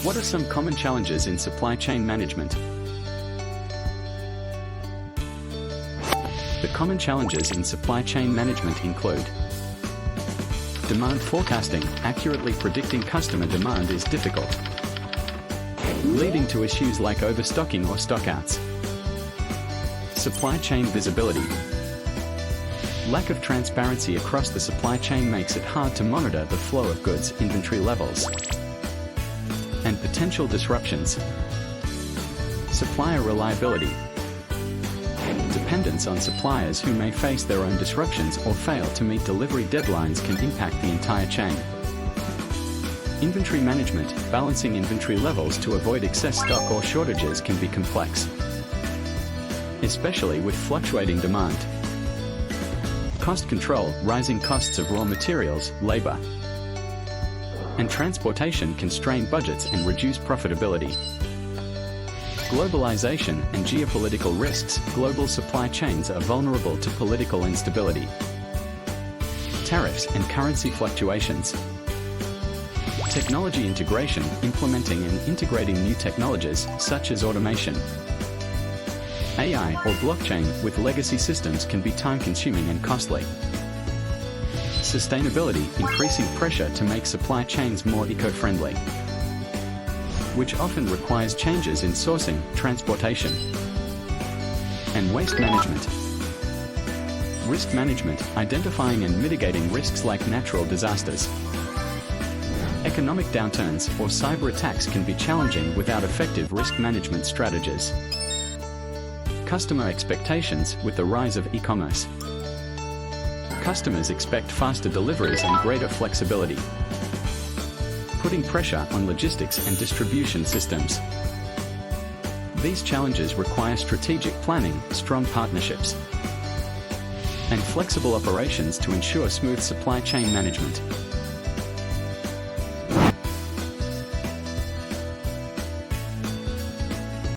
What are some common challenges in supply chain management? The common challenges in supply chain management include demand forecasting. Accurately predicting customer demand is difficult, leading to issues like overstocking or stockouts. Supply chain visibility. Lack of transparency across the supply chain makes it hard to monitor the flow of goods, inventory levels, and potential disruptions. Supplier reliability. Dependence on suppliers who may face their own disruptions or fail to meet delivery deadlines can impact the entire chain. Inventory management. Balancing inventory levels to avoid excess stock or shortages can be complex, especially with fluctuating demand. Cost control. Rising costs of raw materials, labor, and transportation can strain budgets and reduce profitability. Globalization and geopolitical risks. Global supply chains are vulnerable to political instability, tariffs, and currency fluctuations. Technology integration. Implementing and integrating new technologies such as automation, AI, or blockchain with legacy systems can be time-consuming and costly. Sustainability. Increasing pressure to make supply chains more eco-friendly, which often requires changes in sourcing, transportation, and waste management. Risk management. Identifying and mitigating risks like natural disasters, economic downturns, or cyber attacks can be challenging without effective risk management strategies. Customer expectations. With the rise of e-commerce, customers expect faster deliveries and greater flexibility, putting pressure on logistics and distribution systems. These challenges require strategic planning, strong partnerships, and flexible operations to ensure smooth supply chain management.